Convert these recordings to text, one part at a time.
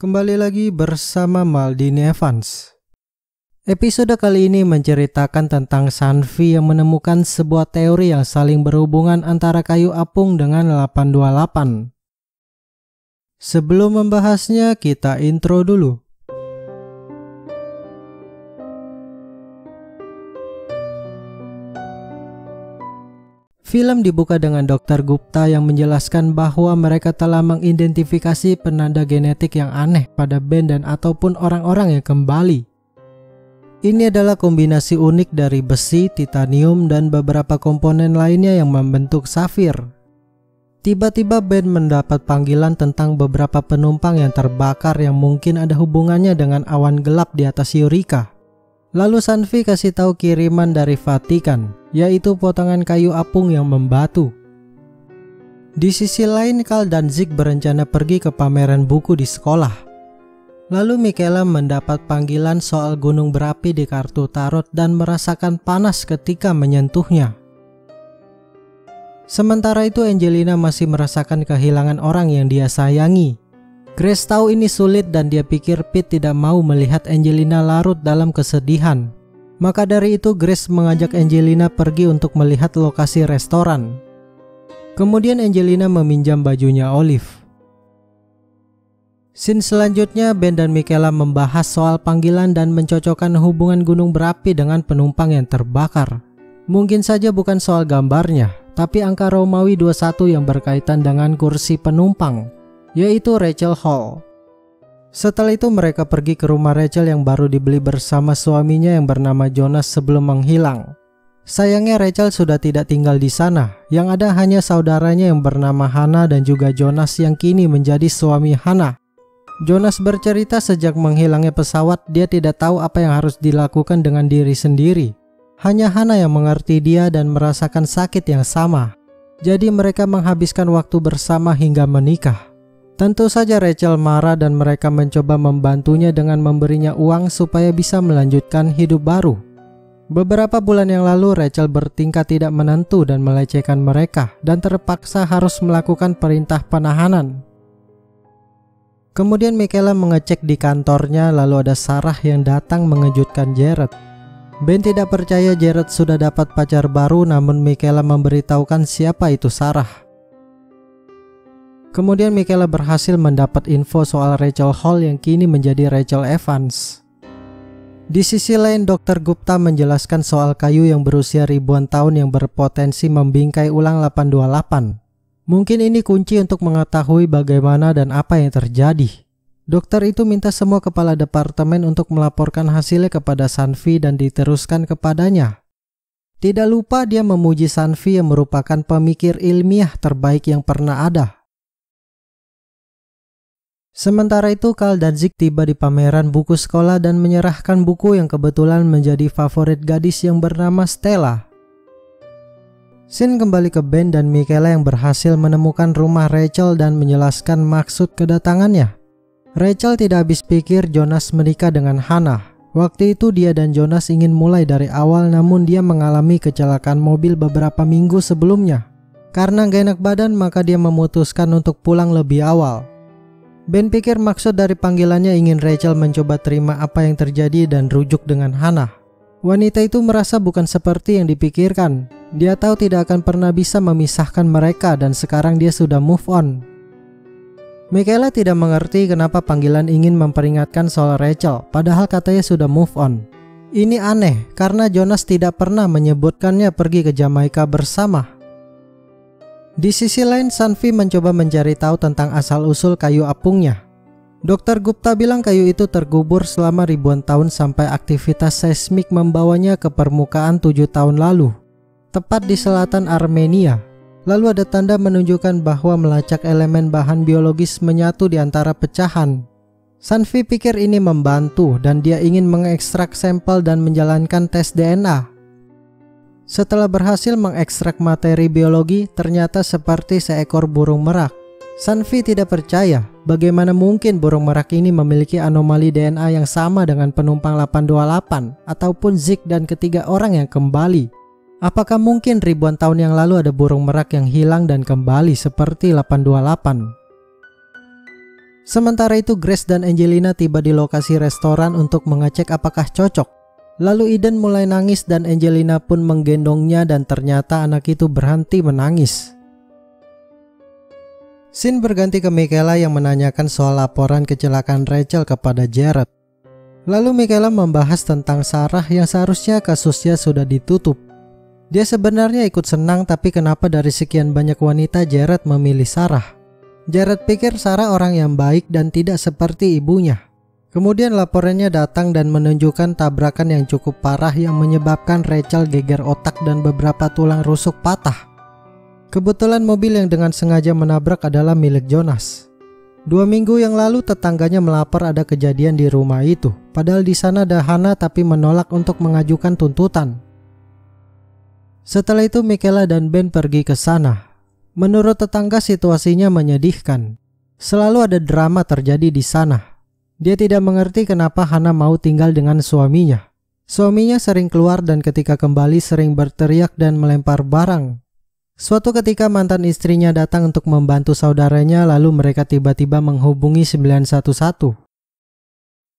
Kembali lagi bersama Maldini Evans. Episode kali ini menceritakan tentang Sanvi yang menemukan sebuah teori yang saling berhubungan antara kayu apung dengan 828. Sebelum membahasnya, kita intro dulu. Film dibuka dengan Dr. Gupta yang menjelaskan bahwa mereka telah mengidentifikasi penanda genetik yang aneh pada Ben dan ataupun orang-orang yang kembali. Ini adalah kombinasi unik dari besi, titanium, dan beberapa komponen lainnya yang membentuk safir. Tiba-tiba Ben mendapat panggilan tentang beberapa penumpang yang terbakar yang mungkin ada hubungannya dengan awan gelap di atas Eureka. Lalu Sanvi kasih tahu kiriman dari Vatikan, yaitu potongan kayu apung yang membatu. Di sisi lain, Carl dan Zeke berencana pergi ke pameran buku di sekolah. Lalu Michaela mendapat panggilan soal gunung berapi di kartu tarot dan merasakan panas ketika menyentuhnya. Sementara itu Angelina masih merasakan kehilangan orang yang dia sayangi. Grace tahu ini sulit dan dia pikir Pete tidak mau melihat Angelina larut dalam kesedihan. Maka dari itu Grace mengajak Angelina pergi untuk melihat lokasi restoran. Kemudian Angelina meminjam bajunya Olive. Scene selanjutnya Ben dan Michaela membahas soal panggilan dan mencocokkan hubungan gunung berapi dengan penumpang yang terbakar. Mungkin saja bukan soal gambarnya, tapi angka Romawi 21 yang berkaitan dengan kursi penumpang, yaitu Rachel Hall. Setelah itu mereka pergi ke rumah Rachel yang baru dibeli bersama suaminya yang bernama Jonas sebelum menghilang. Sayangnya Rachel sudah tidak tinggal di sana, yang ada hanya saudaranya yang bernama Hannah dan juga Jonas yang kini menjadi suami Hannah. Jonas bercerita sejak menghilangnya pesawat dia tidak tahu apa yang harus dilakukan dengan diri sendiri. Hanya Hannah yang mengerti dia dan merasakan sakit yang sama. Jadi mereka menghabiskan waktu bersama hingga menikah. Tentu saja Rachel marah dan mereka mencoba membantunya dengan memberinya uang supaya bisa melanjutkan hidup baru. Beberapa bulan yang lalu Rachel bertingkah tidak menentu dan melecehkan mereka dan terpaksa harus melakukan perintah penahanan. Kemudian Michaela mengecek di kantornya, lalu ada Sarah yang datang mengejutkan Jared. Ben tidak percaya Jared sudah dapat pacar baru, namun Michaela memberitahukan siapa itu Sarah. Kemudian Michaela berhasil mendapat info soal Rachel Hall yang kini menjadi Rachel Evans. Di sisi lain, Dr. Gupta menjelaskan soal kayu yang berusia ribuan tahun yang berpotensi membingkai ulang 828. Mungkin ini kunci untuk mengetahui bagaimana dan apa yang terjadi. Dokter itu minta semua kepala departemen untuk melaporkan hasilnya kepada Sanvi dan diteruskan kepadanya. Tidak lupa dia memuji Sanvi yang merupakan pemikir ilmiah terbaik yang pernah ada. Sementara itu Carl dan Zeke tiba di pameran buku sekolah dan menyerahkan buku yang kebetulan menjadi favorit gadis yang bernama Stella. Scene kembali ke Ben dan Michaela yang berhasil menemukan rumah Rachel dan menjelaskan maksud kedatangannya. Rachel tidak habis pikir Jonas menikah dengan Hannah. Waktu itu dia dan Jonas ingin mulai dari awal, namun dia mengalami kecelakaan mobil beberapa minggu sebelumnya. Karena gak enak badan maka dia memutuskan untuk pulang lebih awal. Ben pikir maksud dari panggilannya ingin Rachel mencoba terima apa yang terjadi dan rujuk dengan Hannah. Wanita itu merasa bukan seperti yang dipikirkan. Dia tahu tidak akan pernah bisa memisahkan mereka dan sekarang dia sudah move on. Michaela tidak mengerti kenapa panggilan ingin memperingatkan soal Rachel, padahal katanya sudah move on. Ini aneh karena Jonas tidak pernah menyebutkannya pergi ke Jamaika bersama. Di sisi lain, Sanvi mencoba mencari tahu tentang asal-usul kayu apungnya. Dr. Gupta bilang kayu itu terkubur selama ribuan tahun sampai aktivitas seismik membawanya ke permukaan 7 tahun lalu, tepat di selatan Armenia. Lalu ada tanda menunjukkan bahwa melacak elemen bahan biologis menyatu di antara pecahan. Sanvi pikir ini membantu dan dia ingin mengekstrak sampel dan menjalankan tes DNA. Setelah berhasil mengekstrak materi biologi, ternyata seperti seekor burung merak. Sanvi tidak percaya bagaimana mungkin burung merak ini memiliki anomali DNA yang sama dengan penumpang 828 ataupun Zeke dan ketiga orang yang kembali. Apakah mungkin ribuan tahun yang lalu ada burung merak yang hilang dan kembali seperti 828? Sementara itu Grace dan Angelina tiba di lokasi restoran untuk mengecek apakah cocok. Lalu Eden mulai nangis dan Angelina pun menggendongnya dan ternyata anak itu berhenti menangis. Scene berganti ke Michaela yang menanyakan soal laporan kecelakaan Rachel kepada Jared. Lalu Michaela membahas tentang Sarah yang seharusnya kasusnya sudah ditutup. Dia sebenarnya ikut senang, tapi kenapa dari sekian banyak wanita Jared memilih Sarah? Jared pikir Sarah orang yang baik dan tidak seperti ibunya. Kemudian laporannya datang dan menunjukkan tabrakan yang cukup parah yang menyebabkan Rachel geger otak dan beberapa tulang rusuk patah. Kebetulan mobil yang dengan sengaja menabrak adalah milik Jonas. 2 minggu yang lalu tetangganya melapor ada kejadian di rumah itu. Padahal di sana ada Hannah tapi menolak untuk mengajukan tuntutan. Setelah itu Michaela dan Ben pergi ke sana. Menurut tetangga situasinya menyedihkan. Selalu ada drama terjadi di sana. Dia tidak mengerti kenapa Hannah mau tinggal dengan suaminya. Suaminya sering keluar dan ketika kembali sering berteriak dan melempar barang. Suatu ketika mantan istrinya datang untuk membantu saudaranya, lalu mereka tiba-tiba menghubungi 911.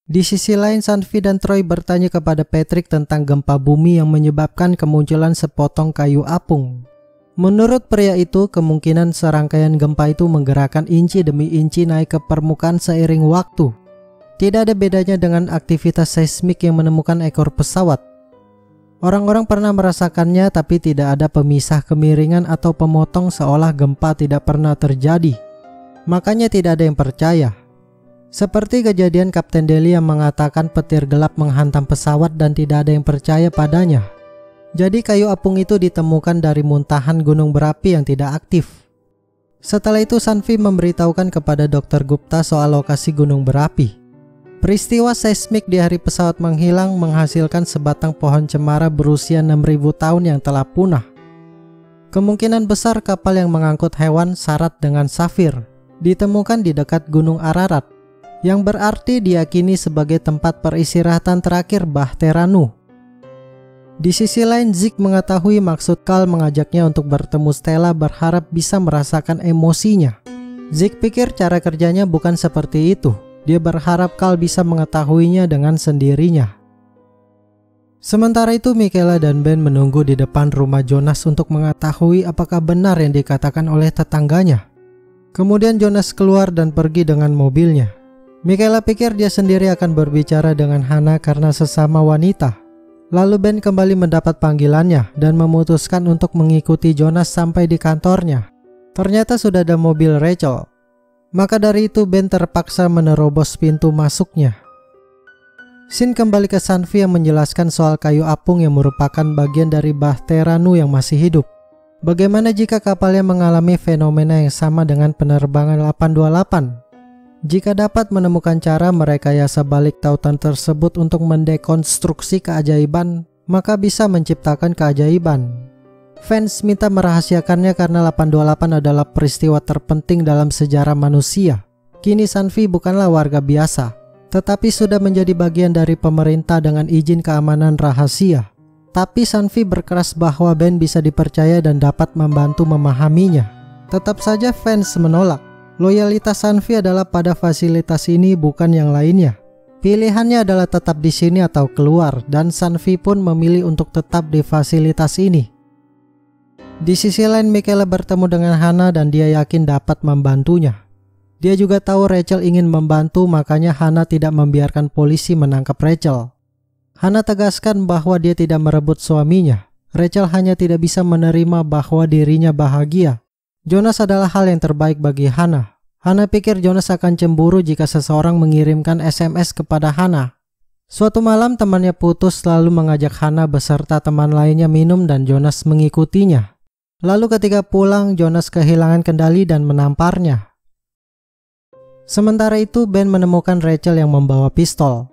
Di sisi lain, Sanvi dan Troy bertanya kepada Patrick tentang gempa bumi yang menyebabkan kemunculan sepotong kayu apung. Menurut pria itu, kemungkinan serangkaian gempa itu menggerakkan inci demi inci naik ke permukaan seiring waktu. Tidak ada bedanya dengan aktivitas seismik yang menemukan ekor pesawat. Orang-orang pernah merasakannya, tapi tidak ada pemisah kemiringan atau pemotong seolah gempa tidak pernah terjadi. Makanya tidak ada yang percaya. Seperti kejadian Kapten Deli yang mengatakan petir gelap menghantam pesawat dan tidak ada yang percaya padanya. Jadi kayu apung itu ditemukan dari muntahan gunung berapi yang tidak aktif. Setelah itu Sanvi memberitahukan kepada Dr. Gupta soal lokasi gunung berapi. Peristiwa seismik di hari pesawat menghilang menghasilkan sebatang pohon cemara berusia 6.000 tahun yang telah punah. Kemungkinan besar kapal yang mengangkut hewan syarat dengan safir ditemukan di dekat Gunung Ararat, yang berarti diyakini sebagai tempat peristirahatan terakhir Bahtera Nuh. Di sisi lain, Zeke mengetahui maksud Carl mengajaknya untuk bertemu Stella, berharap bisa merasakan emosinya. Zeke pikir cara kerjanya bukan seperti itu. Dia berharap Carl bisa mengetahuinya dengan sendirinya. Sementara itu, Michaela dan Ben menunggu di depan rumah Jonas untuk mengetahui apakah benar yang dikatakan oleh tetangganya. Kemudian Jonas keluar dan pergi dengan mobilnya. Michaela pikir dia sendiri akan berbicara dengan Hannah karena sesama wanita. Lalu Ben kembali mendapat panggilannya dan memutuskan untuk mengikuti Jonas sampai di kantornya. Ternyata sudah ada mobil Rachel. Maka dari itu Ben terpaksa menerobos pintu masuknya. Scene kembali ke Sanvi yang menjelaskan soal kayu apung yang merupakan bagian dari Bahtera Nuh yang masih hidup. Bagaimana jika kapalnya mengalami fenomena yang sama dengan penerbangan 828? Jika dapat menemukan cara merekayasa balik tautan tersebut untuk mendekonstruksi keajaiban, maka bisa menciptakan keajaiban. Fans minta merahasiakannya karena 828 adalah peristiwa terpenting dalam sejarah manusia. Kini Sanvi bukanlah warga biasa, tetapi sudah menjadi bagian dari pemerintah dengan izin keamanan rahasia. Tapi Sanvi berkeras bahwa Ben bisa dipercaya dan dapat membantu memahaminya. Tetap saja fans menolak. Loyalitas Sanvi adalah pada fasilitas ini, bukan yang lainnya. Pilihannya adalah tetap di sini atau keluar, dan Sanvi pun memilih untuk tetap di fasilitas ini. Di sisi lain, Michaela bertemu dengan Hannah dan dia yakin dapat membantunya. Dia juga tahu Rachel ingin membantu, makanya Hannah tidak membiarkan polisi menangkap Rachel. Hannah tegaskan bahwa dia tidak merebut suaminya. Rachel hanya tidak bisa menerima bahwa dirinya bahagia. Jonas adalah hal yang terbaik bagi Hannah. Hannah pikir Jonas akan cemburu jika seseorang mengirimkan SMS kepada Hannah. Suatu malam temannya putus lalu mengajak Hannah beserta teman lainnya minum dan Jonas mengikutinya. Lalu ketika pulang, Jonas kehilangan kendali dan menamparnya. Sementara itu, Ben menemukan Rachel yang membawa pistol.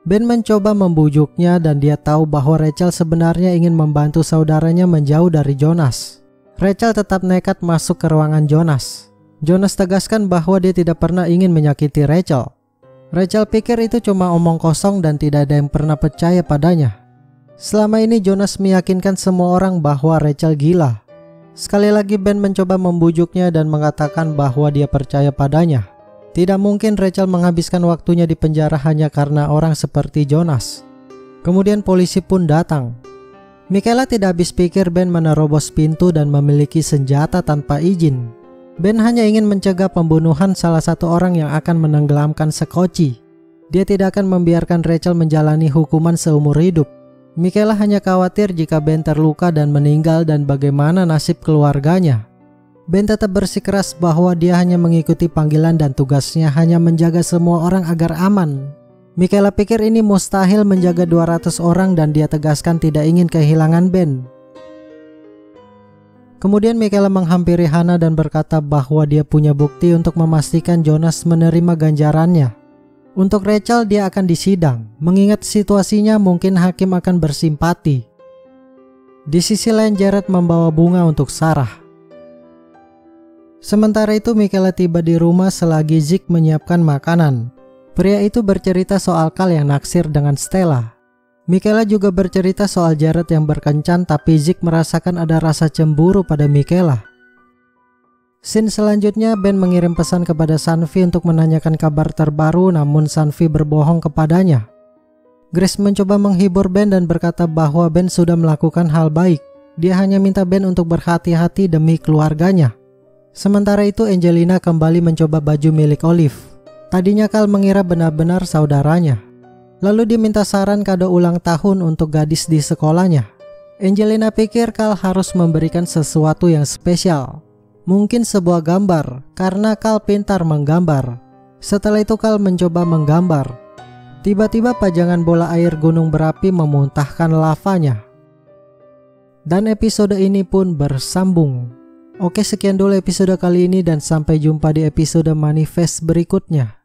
Ben mencoba membujuknya dan dia tahu bahwa Rachel sebenarnya ingin membantu saudaranya menjauh dari Jonas. Rachel tetap nekat masuk ke ruangan Jonas. Jonas tegaskan bahwa dia tidak pernah ingin menyakiti Rachel. Rachel pikir itu cuma omong kosong dan tidak ada yang pernah percaya padanya. Selama ini Jonas meyakinkan semua orang bahwa Rachel gila. Sekali lagi Ben mencoba membujuknya dan mengatakan bahwa dia percaya padanya. Tidak mungkin Rachel menghabiskan waktunya di penjara hanya karena orang seperti Jonas. Kemudian polisi pun datang. Michaela tidak habis pikir Ben menerobos pintu dan memiliki senjata tanpa izin. Ben hanya ingin mencegah pembunuhan salah satu orang yang akan menenggelamkan Scotchy. Dia tidak akan membiarkan Rachel menjalani hukuman seumur hidup. Michaela hanya khawatir jika Ben terluka dan meninggal dan bagaimana nasib keluarganya. Ben tetap bersikeras bahwa dia hanya mengikuti panggilan dan tugasnya hanya menjaga semua orang agar aman. Michaela pikir ini mustahil menjaga 200 orang dan dia tegaskan tidak ingin kehilangan Ben. Kemudian Michaela menghampiri Hannah dan berkata bahwa dia punya bukti untuk memastikan Jonas menerima ganjarannya. Untuk Rachel dia akan disidang, mengingat situasinya mungkin hakim akan bersimpati. Di sisi lain Jared membawa bunga untuk Sarah. Sementara itu Michaela tiba di rumah selagi Zeke menyiapkan makanan. Pria itu bercerita soal Cal yang naksir dengan Stella. Michaela juga bercerita soal Jared yang berkencan tapi Zeke merasakan ada rasa cemburu pada Michaela. Scene selanjutnya Ben mengirim pesan kepada Sanvi untuk menanyakan kabar terbaru namun Sanvi berbohong kepadanya. Grace mencoba menghibur Ben dan berkata bahwa Ben sudah melakukan hal baik. Dia hanya minta Ben untuk berhati-hati demi keluarganya. Sementara itu Angelina kembali mencoba baju milik Olive. Tadinya Cal mengira benar-benar saudaranya. Lalu diminta saran kado ulang tahun untuk gadis di sekolahnya. Angelina pikir Cal harus memberikan sesuatu yang spesial. Mungkin sebuah gambar, karena Cal pintar menggambar. Setelah itu Cal mencoba menggambar. Tiba-tiba pajangan bola air gunung berapi memuntahkan lavanya. Dan episode ini pun bersambung. Oke, sekian dulu episode kali ini dan sampai jumpa di episode manifest berikutnya.